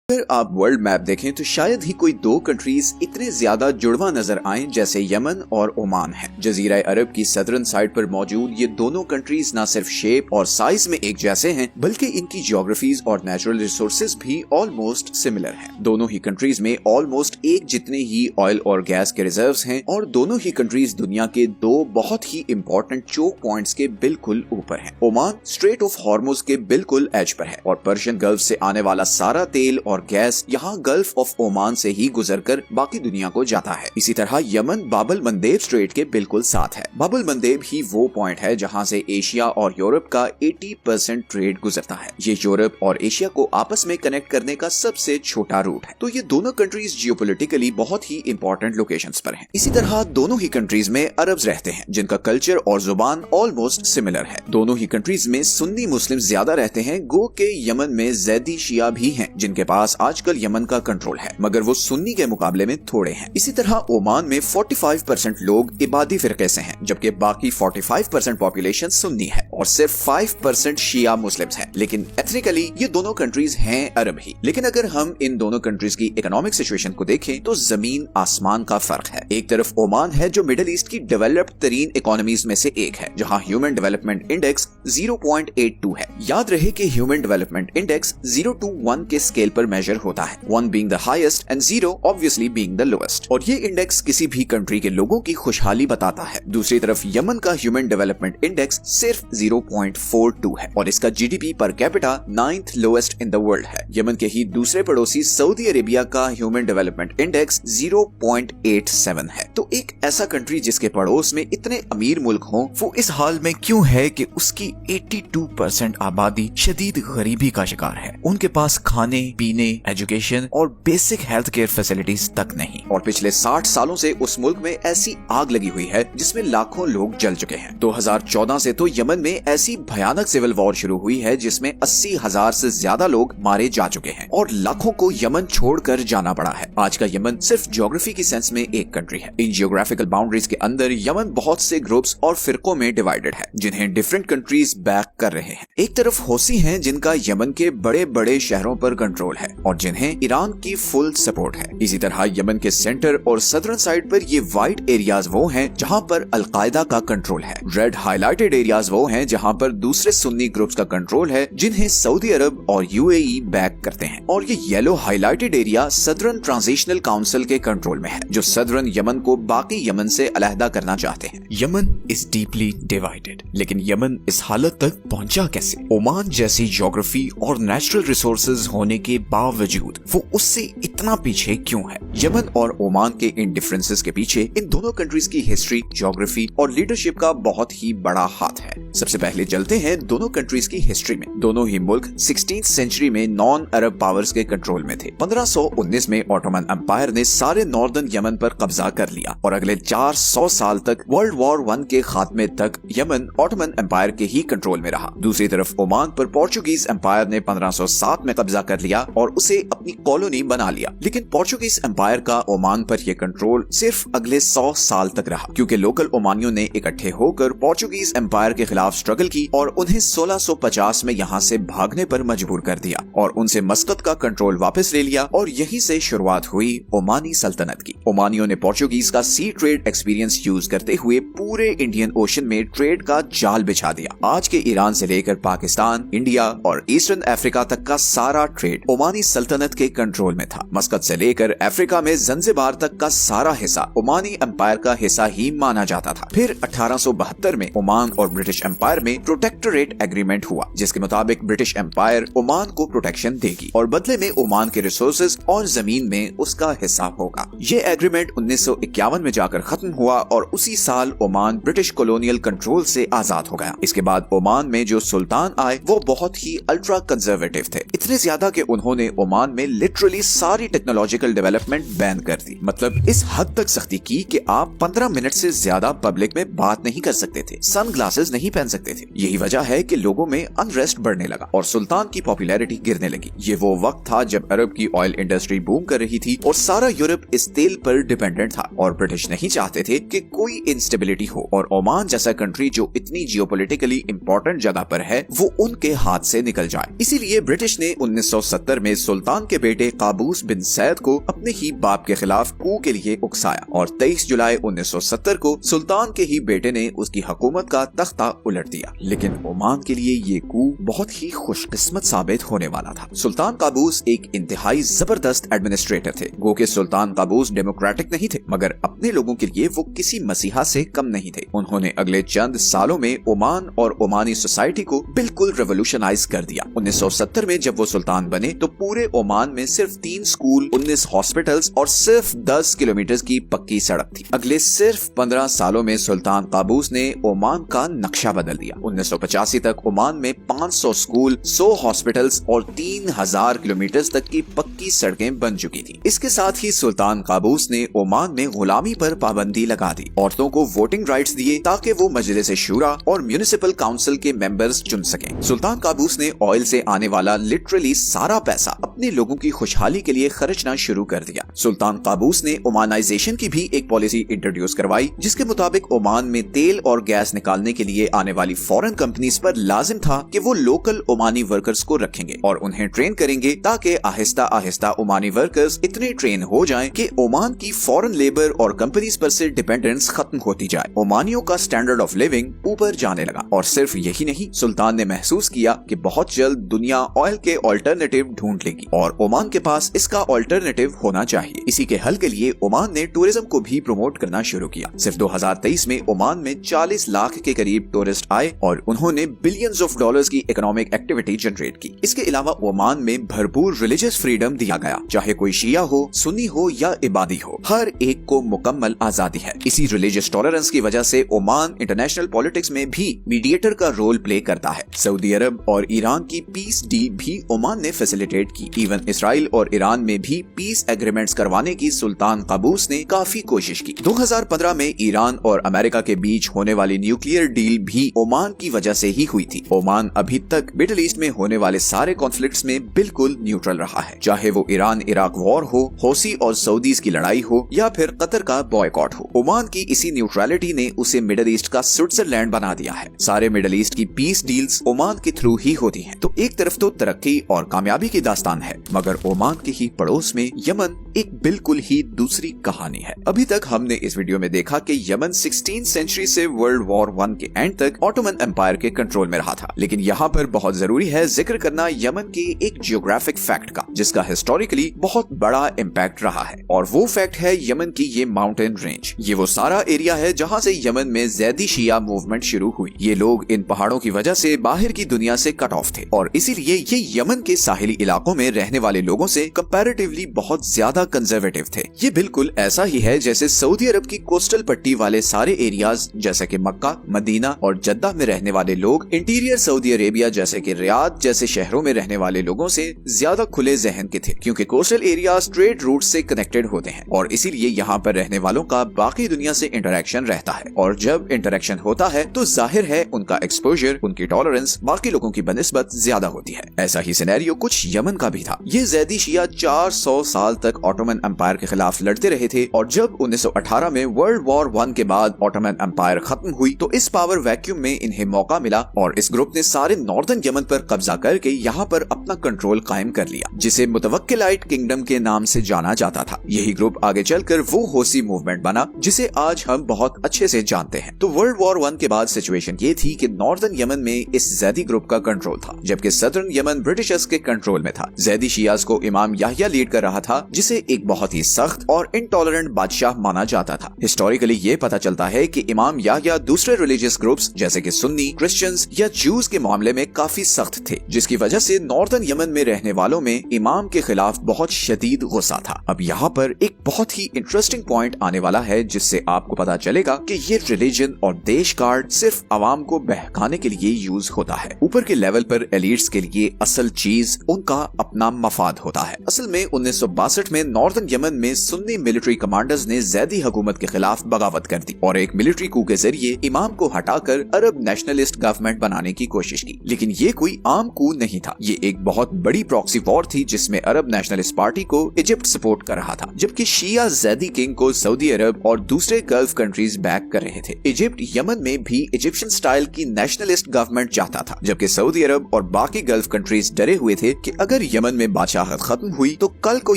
अगर आप world map देखें तो शायद ही कोई दो कंट्रीज इतने ज्यादा जुड़वा नजर आए जैसे यमन और ओमान है। जजीरा अरब की सदर्न साइड पर मौजूद ये दोनों कंट्रीज न सिर्फ शेप और साइज में एक जैसे हैं बल्कि इनकी जियोग्राफीज और नेचुरल रिसोर्सेज भी ऑलमोस्ट सिमिलर हैं। दोनों ही कंट्रीज में ऑलमोस्ट एक जितने ही ऑयल और गैस के रिजर्व्स हैं और दोनों ही कंट्रीज दुनिया के दो बहुत ही इंपॉर्टेंट चोक पॉइंट्स के बिल्कुल ऊपर हैं। ओमान स्ट्रेट ऑफ हॉर्मुज के बिल्कुल एज पर है और पर्शियन गल्फ से आने वाला सारा तेल और गैस यहाँ गल्फ ऑफ ओमान से ही गुजरकर बाकी दुनिया को जाता है। इसी तरह यमन बाबल मंदेब स्ट्रेट के बिल्कुल साथ है। बाबल मंदेब ही वो पॉइंट है जहाँ से एशिया और यूरोप का 80% ट्रेड गुजरता है। ये यूरोप और एशिया को आपस में कनेक्ट करने का सबसे छोटा रूट है। तो ये दोनों कंट्रीज जियोपॉलिटिकली बहुत ही इंपॉर्टेंट लोकेशंस पर हैं। इसी तरह दोनों ही कंट्रीज में अरब्स रहते हैं जिनका कल्चर और जुबान ऑलमोस्ट सिमिलर है। दोनों ही कंट्रीज में सुन्नी मुस्लिम ज्यादा रहते हैं, गो के यमन में जैदी शिया भी हैं जिनके पास आजकल यमन का कंट्रोल है, मगर वो सुन्नी के मुकाबले में थोड़े हैं। इसी तरह ओमान में 45% लोग इबादी फिरके से हैं, जबकि बाकी 45% पॉपुलेशन सुन्नी है और सिर्फ 5% शिया मुस्लिम्स हैं। लेकिन एथनिकली ये दोनों कंट्रीज हैं अरब ही। लेकिन अगर हम इन दोनों कंट्रीज की इकोनॉमिक सिचुएशन को देखें तो जमीन आसमान का फर्क है। एक तरफ ओमान है जो मिडिल ईस्ट की डेवलप्ड तरीन इकोनॉमीज में से एक है, जहाँ ह्यूमन डेवलपमेंट इंडेक्स 0.82 है। याद रहे कि ह्यूमन डेवलपमेंट इंडेक्स 0 to 1 के स्केल पर मेजर होता है, 1 being the highest and 0 obviously being the lowest। और ये इंडेक्स किसी भी कंट्री के लोगों की खुशहाली बताता है। दूसरी तरफ यमन का ह्यूमन डेवलपमेंट इंडेक्स सिर्फ 0.42 है और इसका GDP per capita 9th lowest in the world है। यमन के ही दूसरे पड़ोसी सऊदी अरेबिया का ह्यूमन डेवलपमेंट इंडेक्स 0.87 है। तो एक ऐसा कंट्री जिसके पड़ोस में इतने अमीर मुल्क हों, वो इस हाल में क्यों है कि उसकी 82% आबादी शदीद गरीबी का शिकार है। उनके पास खाने पीने, एजुकेशन और बेसिक हेल्थ केयर फैसिलिटीज तक नहीं। और पिछले 60 सालों से उस मुल्क में ऐसी आग लगी हुई है जिसमें लाखों लोग जल चुके हैं। 2014 से तो यमन में ऐसी भयानक सिविल वॉर शुरू हुई है जिसमें 80,000 से ज्यादा लोग मारे जा चुके हैं और लाखों को यमन छोड़कर जाना पड़ा है। आज का यमन सिर्फ ज्योग्राफी की सेंस में एक कंट्री है। इन जियोग्राफिकल बाउंड्रीज के अंदर यमन बहुत से ग्रुप्स और फिरकों में डिवाइडेड है जिन्हें डिफरेंट कंट्रीज बैक कर रहे हैं। एक तरफ हौसी हैं जिनका यमन के बड़े बड़े शहरों पर कंट्रोल है और जिन्हें ईरान की फुल सपोर्ट है। इसी तरह यमन के सेंटर और सदर्न साइड पर ये व्हाइट एरियाज वो हैं जहां पर अलकायदा का कंट्रोल है। रेड हाईलाइटेड एरियाज वो हैं जहां पर दूसरे सुन्नी ग्रुप्स का कंट्रोल है जिन्हें सऊदी अरब और यूएई बैक करते हैं। और ये yellow highlighted area southern transitional council के कंट्रोल में है जो सदर्न यमन को बाकी यमन से अलहदा करना चाहते हैं। यमन इज डीपली डिवाइडेड, लेकिन यमन इस हालत तक पहुंचा कैसे? ओमान जैसी ज्योग्राफी और नेचुरल रिसोर्सेज होने के बावजूद वो उससे इतना पीछे क्यों है? यमन और ओमान के इन डिफरेंसेस के पीछे इन दोनों कंट्रीज की हिस्ट्री, ज्योग्राफी और लीडरशिप का बहुत ही बड़ा हाथ है। सबसे पहले चलते हैं दोनों कंट्रीज की हिस्ट्री में। दोनों ही मुल्क 16th सेंचुरी में नॉन अरब पावर्स के कंट्रोल में थे। 1519 में ऑटोमन एम्पायर ने सारे नॉर्दर्न यमन पर कब्जा कर लिया और अगले 400 साल तक वर्ल्ड वॉर 1 के खात्मे तक यमन ऑटोमन एम्पायर के ही कंट्रोल में रहा। दूसरी तरफ ओमान पर पोर्चुगीज एम्पायर ने 1507 में कब्जा कर लिया और उसे अपनी कॉलोनी बना लिया। लेकिन पोर्चुगीज एम्पायर का ओमान पर यह कंट्रोल सिर्फ अगले 100 साल तक रहा क्योंकि लोकल ओमानियों ने इकट्ठे होकर पोर्चुगीज एम्पायर के खिलाफ स्ट्रगल की और उन्हें 1650 में यहाँ से भागने पर मजबूर कर दिया और उनसे मस्कत का कंट्रोल वापस ले लिया और यहीं से शुरुआत हुई ओमानी सल्तनत की। ओमानियों ने पोर्चुगीज का सी ट्रेड एक्सपीरियंस यूज करते हुए पूरे इंडियन ओशन में ट्रेड का जाल बिछा दिया। आज के ईरान से लेकर पाकिस्तान, इंडिया और ईस्टर्न अफ्रीका तक का सारा ट्रेड ओमानी सल्तनत के कंट्रोल में था। मस्कत से लेकर अफ्रीका में जंजीबार तक का सारा हिस्सा ओमानी एम्पायर का हिस्सा ही माना जाता था। फिर 1872 में ओमान और ब्रिटिश एम्पायर में प्रोटेक्टोरेट एग्रीमेंट हुआ जिसके मुताबिक ब्रिटिश एम्पायर ओमान को प्रोटेक्शन देगी और बदले में ओमान के रिसोर्सेज और जमीन में उसका हिस्सा होगा। ये एग्रीमेंट 1951 में जाकर खत्म हुआ और उसी साल ओमान ब्रिटिश कॉलोनियल कंट्रोल से आजाद हो गया। इसके बाद ओमान में जो सुल्तान आए वो बहुत ही अल्ट्रा कंजर्वेटिव थे, इतने ज्यादा कि उन्होंने ओमान में लिटरली सारी टेक्नोलॉजिकल डेवलपमेंट बैन कर दी। मतलब इस हद तक सख्ती की कि आप 15 मिनट से ज्यादा पब्लिक में बात नहीं कर सकते थे, सन ग्लासेस नहीं पहन सकते थे। यही वजह है कि लोगों में अनरेस्ट बढ़ने लगा और सुल्तान की पॉपुलैरिटी गिरने लगी। ये वो वक्त था जब अरब की ऑयल इंडस्ट्री बूम कर रही थी और सारा यूरोप इस तेल पर डिपेंडेंट था और ब्रिटिश नहीं चाहते थे कि कोई इंस्टेबिलिटी हो और ओमान जैसा कंट्री जो इतनी जियोपॉलिटिकली इंपॉर्टेंट जगह पर है वो उनके हाथ से निकल जाए। इसीलिए ब्रिटिश ने 1970 में सुल्तान के बेटे काबूस बिन सैद को अपने ही बाप के खिलाफ कू के लिए उकसाया और 23 जुलाई 1970 को सुल्तान के ही बेटे ने उसकी हुकूमत का तख्ता उलट दिया। लेकिन ओमान के लिए ये कू बहुत ही खुशकिस्मत साबित होने वाला था। सुल्तान काबूस एक इंतहाई जबरदस्त एडमिनिस्ट्रेटर थे। गो के सुल्तान काबूस डेमोक्रेटिक नहीं थे, मगर अपने लोगों के लिए वो किसी मसीहा से कम नहीं थे। उन्होंने अगले चंद सालों में ओमान और ओमानी सोसाइटी को बिल्कुल रेवोल्यूशनाइज कर दिया। 1970 में जब वो सुल्तान बने तो पूरे ओमान में सिर्फ 3 स्कूल, 19 हॉस्पिटल्स और सिर्फ 10 किलोमीटर की पक्की सड़क थी। अगले सिर्फ 15 सालों में सुल्तान काबूस ने ओमान का नक्शा बदल दिया। 1985 तक ओमान में 500 स्कूल, 100 हॉस्पिटल्स और 3000 किलोमीटर तक की पक्की सड़कें बन चुकी थी। इसके साथ ही सुल्तान काबूस ने ओमान में गुलामी पर पाबंदी लगा दी। औरतों को वोटिंग राइट्स दिए ताकि वो मजलिस शूरा और म्युनिसिपल काउंसिल के मेंबर्स चुन सकें। सुल्तान काबूस ने ऑयल से आने वाला लिटरली सारा पैसा अपने लोगों की खुशहाली के लिए खर्चना शुरू कर दिया। सुल्तान काबूस ने ओमानाइजेशन की भी एक पॉलिसी इंट्रोड्यूस करवाई, जिसके मुताबिक ओमान में तेल और गैस निकालने के लिए आने वाली फॉरेन कंपनीज पर लाजिम था कि वो लोकल ओमानी वर्कर्स को रखेंगे और उन्हें ट्रेन करेंगे, ताकि आहिस्ता आहिस्ता ओमानी वर्कर्स इतने ट्रेन हो जाएं कि ओमान की फॉरेन लेबर और कंपनीज पर से डिपेंडेंस खत्म होती जाए। ओमानियों का स्टैंडर्ड ऑफ लिविंग ऊपर जाने लगा। और सिर्फ यही नहीं, सुल्तान ने महसूस किया कि बहुत जल्द दुनिया ऑयल के ऑल्टरनेटिव ढूंढ लेगी और ओमान के पास इसका ऑल्टरनेटिव होना चाहिए। इसी के हल के लिए ओमान ने टूरिज्म को भी प्रमोट करना शुरू किया। सिर्फ 2023 में ओमान में 40 लाख के करीब टूरिस्ट आए और उन्होंने बिलियंस ऑफ डॉलर्स की इकोनॉमिक एक्टिविटी जनरेट की। इसके अलावा ओमान में भरपूर रिलीजियस फ्रीडम दिया गया, चाहे कोई शिया हो, सुन्नी हो या इबादी हो, हर एक को मुकम्मल आजादी है। इसी रिलीजियस टॉलरेंस की वजह से ओमान इंटरनेशनल पॉलिटिक्स में भी मीडिएटर का रोल प्ले करता है। सऊदी अरब और ईरान की पीस डील भी ओमान ने फैसिलिटेट की। इवन इसराइल और ईरान में भी पीस एग्रीमेंट्स करवाने की सुल्तान काबूस ने काफी कोशिश की। 2015 में ईरान और अमेरिका के बीच होने वाली न्यूक्लियर डील भी ओमान की वजह से ही हुई थी। ओमान अभी तक मिडिल ईस्ट में होने वाले सारे कॉन्फ्लिक्ट्स में बिल्कुल न्यूट्रल रहा है, चाहे वो ईरान इराक वॉर हो, हौसी और सऊदीज की लड़ाई हो या फिर कतर का बॉयकॉट हो। ओमान की इसी न्यूट्रलिटी ने उसे मिडिल ईस्ट का स्विट्जरलैंड बना दिया है। सारे मिडिल ईस्ट की पीस डील्स ओमान के थ्रू ही होती हैं। तो एक तरफ तो तरक्की और कामयाबी की दास्तान है, मगर ओमान के ही पड़ोस में यमन एक बिल्कुल ही दूसरी कहानी है। अभी तक हमने इस वीडियो में देखा कि यमन 16th सेंचुरी से वर्ल्ड वॉर 1 के एंड तक ऑटोमन एम्पायर के कंट्रोल में रहा था। लेकिन यहाँ पर बहुत जरूरी है जिक्र करना यमन के एक जियोग्राफिक फैक्ट का, जिसका हिस्टोरिकली बहुत बड़ा इम्पैक्ट रहा है, और वो फैक्ट है यमन की ये माउंटेन रेंज। ये वो सारा एरिया है जहाँ से यमन में ज़ैदी शिया मूवमेंट शुरू हुई। ये लोग इन पहाड़ों की वजह से बाहर की दुनिया से कट ऑफ थे और इसीलिए ये यमन के साहिली इलाकों में रहने वाले लोगों से कंपैरेटिवली बहुत ज्यादा कंजर्वेटिव थे। ये बिल्कुल ऐसा ही है जैसे सऊदी अरब की कोस्टल पट्टी वाले सारे एरियाज जैसे कि मक्का, मदीना और जद्दा में रहने वाले लोग इंटीरियर सऊदी अरेबिया जैसे कि रियाद जैसे शहरों में रहने वाले लोगों से ज्यादा खुले जहन के थे, क्योंकि कोस्टल एरियाज ट्रेड रूट से कनेक्टेड होते हैं और इसीलिए यहाँ पर रहने वालों का बाकी दुनिया से इंटरेक्शन रहता है। और जब इंटरेक्शन होता है तो जाहिर है उनका एक्सपोजर, उनकी टॉलरेंस बाकी लोगों की बनिस्बत ज्यादा होती है। ऐसा ही सिनेरियो कुछ यमन का भी था। ये ज़ैदी शिया 400 साल तक ऑटोमन एम्पायर के खिलाफ लड़ते रहे थे और जब 1918 में वर्ल्ड वॉर 1 के बाद ऑटोमन एम्पायर खत्म हुई तो इस पावर वैक्यूम में इन्हें मौका मिला और इस ग्रुप ने सारे नॉर्दर्न यमन पर कब्जा करके यहाँ पर अपना कंट्रोल कायम कर लिया, जिसे मुतवक्किलाइट किंगडम के नाम से जाना जाता था। यही ग्रुप आगे चलकर वो होसी मूवमेंट बना जिसे आज हम बहुत अच्छे से जानते हैं। तो वर्ल्ड वॉर 1 के बाद सिचुएशन ये थी कि नॉर्दर्न यमन में इस ज़ैदी ग्रुप का कंट्रोल था, जबकि सदर्न यमन ब्रिटिशर्स के कंट्रोल में था। ज़ैदी शियाज को इमाम याह्या लीड कर रहा था, जिसे एक बहुत ही सख्त और इनटॉलरेंट बादशाह माना जाता था। हिस्टोरिकली ये पता चलता है कि इमाम याह्या दूसरे रिलीजियस ग्रुप्स जैसे कि सुन्नी, क्रिश्चियंस या जूस के मामले में काफी सख्त थे, जिसकी वजह से नॉर्दर्न यमन में रहने वालों में इमाम के खिलाफ बहुत शदीद गुस्सा था। अब यहाँ पर एक बहुत ही इंटरेस्टिंग पॉइंट आने वाला है जिससे आपको पता चलेगा कि ये रिलीजन और देश कार्ड सिर्फ आवाम को बहकाने के लिए यूज होता है। ऊपर के लेवल पर एलिट्स के लिए असल चीज उनका अपना मफाद होता है। असल में 1962 में नॉर्दर्न यमन में सुन्नी मिलिट्री कमांडर्स ने ज़ैदी हुकूमत के खिलाफ बगावत कर दी और एक मिलिट्री कू के जरिए इमाम को हटाकर अरब नेशनलिस्ट गवर्नमेंट बनाने की कोशिश की। लेकिन ये कोई आम कू नहीं था, ये एक बहुत बड़ी प्रॉक्सी वॉर थी जिसमें अरब नेशनलिस्ट पार्टी को इजिप्ट सपोर्ट कर रहा था, जबकि शिया ज़ैदी किंग को सऊदी अरब और दूसरे गल्फ कंट्रीज बैक कर रहे थे। इजिप्ट यमन में भी इजिप्शियन स्टाइल की नेशनलिस्ट गवर्नमेंट चाहता था, जबकि सऊदी अरब और बाकी गल्फ कंट्रीज डरे हुए थे कि अगर यमन में बादशाहत खत्म हुई तो कल को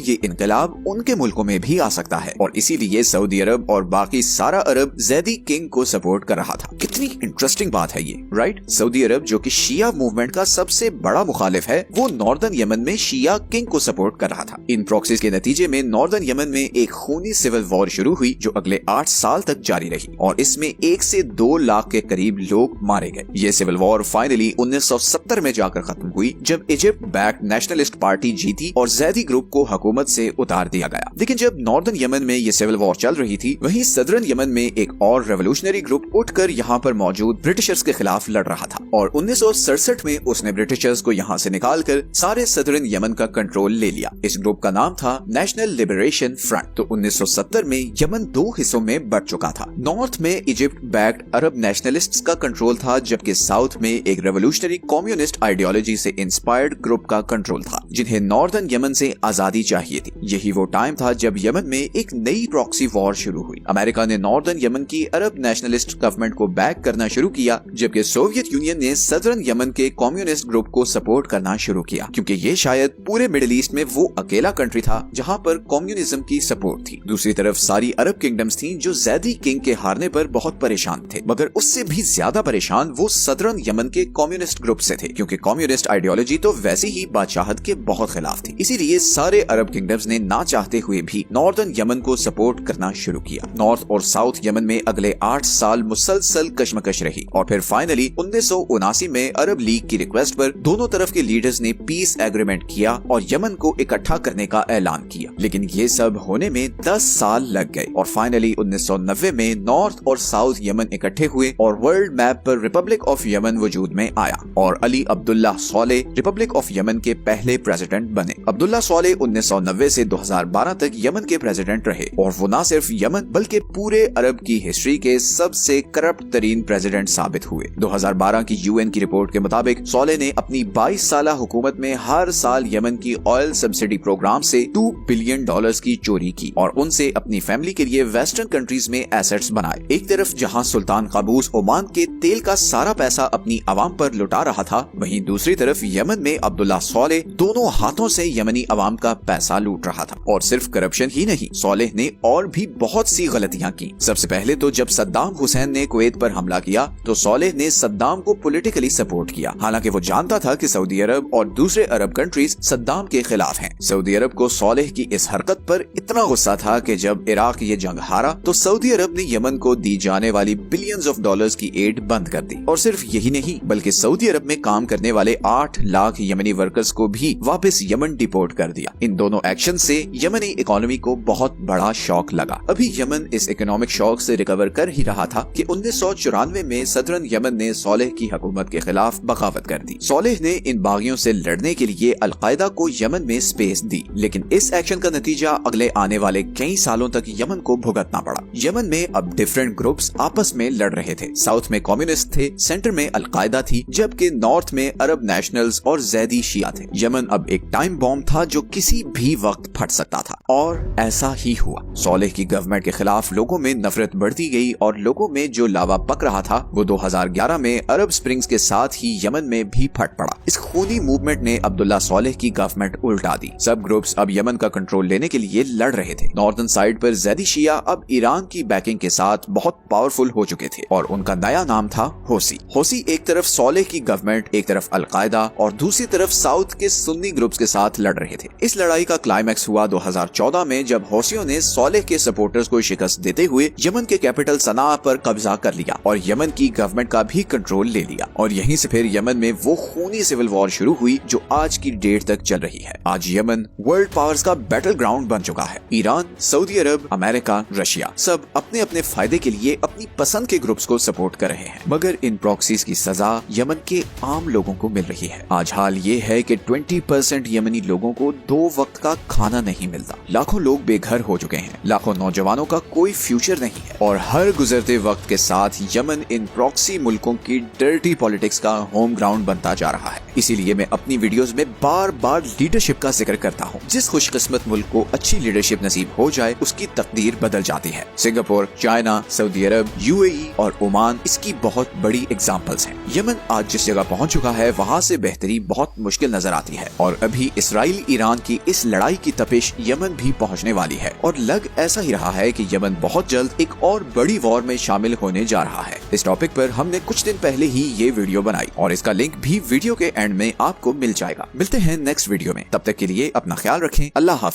ये इनकलाब उनके मुल्कों में भी आ सकता है और इसीलिए सऊदी अरब और बाकी सारा अरब जैदी किंग को सपोर्ट कर रहा था। कितनी इंटरेस्टिंग बात है ये, राइट? सऊदी अरब जो कि शिया मूवमेंट का सबसे बड़ा मुखालिफ है, वो नॉर्दर्न यमन में शिया किंग को सपोर्ट कर रहा था। इन प्रॉक्सीज के नतीजे में नॉर्दर्न यमन में एक खूनी सिविल वॉर शुरू हुई जो अगले 8 साल तक जारी रही और इसमें 1 से 2 लाख के करीब लोग मारे गए। ये सिविल वॉर फाइनली 1970 में जाकर खत्म हुई जब इजिप्ट बैक्ड नेशनलिस्ट पार्टी जीती और जैदी ग्रुप को हुकूमत से उतार दिया गया। लेकिन जब नॉर्दर्न यमन में ये सिविल वॉर चल रही थी, वहीं सदर्न यमन में एक और रेवोल्यूशनरी ग्रुप उठकर यहाँ पर मौजूद ब्रिटिशर्स के खिलाफ लड़ रहा था और 1967 में उसने ब्रिटिशर्स को यहाँ से निकालकर सारे सदर्न यमन का कंट्रोल ले लिया। इस ग्रुप का नाम था नेशनल लिबरेशन फ्रंट। तो 1970 में यमन 2 हिस्सों में बंट चुका था। नॉर्थ में इजिप्ट बैक्ड अरब नेशनलिस्ट्स का कंट्रोल था, जबकि साउथ में एक रेवोल्यूशनरी कम्युनिस्ट आइडियोलॉजी से इंस्पायर्ड ग्रुप का कंट्रोल था, जिन्हें नॉर्दर्न यमन से आजादी चाहिए थी। यही वो टाइम था जब यमन में एक नई प्रॉक्सी वॉर शुरू हुई। अमेरिका ने नॉर्दर्न यमन की अरब नेशनलिस्ट गवर्नमेंट को बैक करना शुरू किया, जबकि सोवियत यूनियन ने सदर्न यमन के कम्युनिस्ट ग्रुप को सपोर्ट करना शुरू किया, क्योंकि ये शायद पूरे मिडिल ईस्ट में वो अकेला कंट्री था जहां पर कम्युनिज्म की सपोर्ट थी। दूसरी तरफ सारी अरब किंगडम्स थी जो जैदी किंग के हारने पर बहुत परेशान थे, मगर उससे भी ज्यादा परेशान वो सदर्न यमन के कम्युनिस्ट ग्रुप से थे, क्योंकि कम्युनिस्ट आइडियोलॉजी तो वैसे ही बादशाहत के बहुत खिलाफ थी। इसीलिए सारे अरब किंगडम्स ने ना चाहते हुए भी नॉर्दर्न यमन को सपोर्ट करना शुरू किया। नॉर्थ और साउथ यमन में अगले 8 साल मुसलसल कशमकश रही और फिर फाइनली 1979 में अरब लीग की रिक्वेस्ट पर दोनों तरफ के लीडर्स ने पीस एग्रीमेंट किया और यमन को इकट्ठा करने का ऐलान किया। लेकिन ये सब होने में 10 साल लग गए और फाइनली 1990 में नॉर्थ और साउथ यमन इकट्ठे हुए और वर्ल्ड मैप पर रिपब्लिक ऑफ यमन वजूद में आया और Ali Abdullah Solih Republic of Yemen के पहले प्रेसिडेंट बने। अब्दुल्ला सोलेह 1990 से 2012 तक यमन के प्रेसिडेंट रहे और वो न सिर्फ यमन बल्कि पूरे अरब की हिस्ट्री के सबसे करप्ट तरीन प्रेसिडेंट साबित हुए। 2012 की यूएन की रिपोर्ट के मुताबिक सोलेह ने अपनी 22 साल हुकूमत में हर साल यमन की ऑयल सब्सिडी प्रोग्राम से $2 बिलियन की चोरी की और उनसे अपनी फैमिली के लिए वेस्टर्न कंट्रीज में एसेट्स बनाए। एक तरफ जहां सुल्तान काबूस ओमान के तेल का सारा पैसा अपनी आवाम पर लुटा रहा था, वहीं दूसरी तरफ यमन में अब्दुल्ला सोलेह दोनों हाथों से यमनी आवाम का पैसा लूट रहा था। और सिर्फ करप्शन ही नहीं, सोलेह ने और भी बहुत सी गलतियां की। सबसे पहले तो जब सद्दाम हुसैन ने कुवैत पर हमला किया तो सोलेह ने सद्दाम को पॉलिटिकली सपोर्ट किया, हालांकि वो जानता था कि सऊदी अरब और दूसरे अरब कंट्रीज सद्दाम के खिलाफ हैं। सऊदी अरब को सोलेह की इस हरकत पर इतना गुस्सा था कि जब इराक ये जंग हारा तो सऊदी अरब ने यमन को दी जाने वाली बिलियंस ऑफ डॉलर्स की एड बंद कर दी। और सिर्फ यही नहीं, बल्कि सऊदी अरब में काम करने वाले 8 लाख यमनी वर्कर्स को भी वापस यमन डिपोर्ट कर दिया। इन दोनों एक्शन से यमनी इकोनॉमी को बहुत बड़ा शॉक लगा। अभी यमन इस इकोनॉमिक शॉक से रिकवर कर ही रहा था कि 1994 में सदर्न यमन ने सोलेह की हुकूमत के खिलाफ बगावत कर दी। सोलेह ने इन बागियों से लड़ने के लिए अलकायदा को यमन में स्पेस दी, लेकिन इस एक्शन का नतीजा अगले आने वाले कई सालों तक यमन को भुगतना पड़ा। यमन में अब डिफरेंट ग्रुप्स आपस में लड़ रहे थे। साउथ में कम्युनिस्ट थे, सेंटर में अलकायदा थी, जबकि नॉर्थ में अरब नेशनल्स और जैदी शिया थे। यमन अब एक टाइम बॉम्ब था जो किसी भी वक्त फट सकता था और ऐसा ही हुआ। सोलेह की गवर्नमेंट के खिलाफ लोगों में नफरत बढ़ती गई और लोगों में जो लावा पक रहा था वो 2011 में अरब स्प्रिंग्स के साथ ही यमन में भी फट पड़ा। इस खूनी मूवमेंट ने अब्दुल्ला सोलेह की गवर्नमेंट उल्टा दी। सब ग्रुप्स अब यमन का कंट्रोल लेने के लिए लड़ रहे थे। नॉर्दर्न साइड पर जैदी शिया अब ईरान की बैकिंग के साथ बहुत पावरफुल हो चुके थे और उनका नया नाम था होसी। होसी एक तरफ सोलेह की गवर्नमेंट, एक तरफ अलकायदा और दूसरी तरफ साउथ के सुन्नी ग्रुप्स के साथ लड़ रहे थे। इस लड़ाई का क्लाइमैक्स हुआ 2014 में जब होसियों ने सोलेह के सपोर्टर्स को शिकस्त देते हुए यमन के कैपिटल सना पर कब्जा कर लिया और यमन की गवर्नमेंट का भी कंट्रोल ले लिया। और यहीं से फिर यमन में वो खूनी सिविल वॉर शुरू हुई जो आज की डेट तक चल रही है। आज यमन वर्ल्ड पावर्स का बैटल ग्राउंड बन चुका है। ईरान, सऊदी अरब, अमेरिका, रशिया सब अपने अपने फायदे के लिए अपनी पसंद के ग्रुप्स को सपोर्ट कर रहे हैं, मगर इन प्रॉक्सीज की सजा यमन के आम लोगों को मिल रही है। आज हाल ये है कि 20% यमनी लोगों को 2 वक्त का खाना नहीं मिलता। लाखों लोग बेघर हो चुके हैं, लाखों नौजवानों का कोई फ्यूचर नहीं है और हर गुजरते वक्त के साथ यमन इन प्रॉक्सी मुल्कों की डर्टी पॉलिटिक्स का होम ग्राउंड बनता जा रहा है। इसीलिए मैं अपनी वीडियोस में बार बार लीडरशिप का जिक्र करता हूँ। जिस खुशकिस्मत मुल्क को अच्छी लीडरशिप नसीब हो जाए उसकी तकदीर बदल जाती है। सिंगापुर, चाइना, सऊदी अरब, यूएई और ओमान इसकी बहुत बड़ी एग्जाम्पल्स हैं। यमन आज जिस जगह पहुँच चुका है वहाँ से बेहतरी बहुत मुश्किल नजर आती है। है और अभी इसराइल ईरान की इस लड़ाई की तपिश यमन भी पहुंचने वाली है और लग ऐसा ही रहा है कि यमन बहुत जल्द एक और बड़ी वॉर में शामिल होने जा रहा है। इस टॉपिक पर हमने कुछ दिन पहले ही ये वीडियो बनाई और इसका लिंक भी वीडियो के एंड में आपको मिल जाएगा। मिलते हैं नेक्स्ट वीडियो में, तब तक के लिए अपना ख्याल रखें। अल्लाह हाफिज।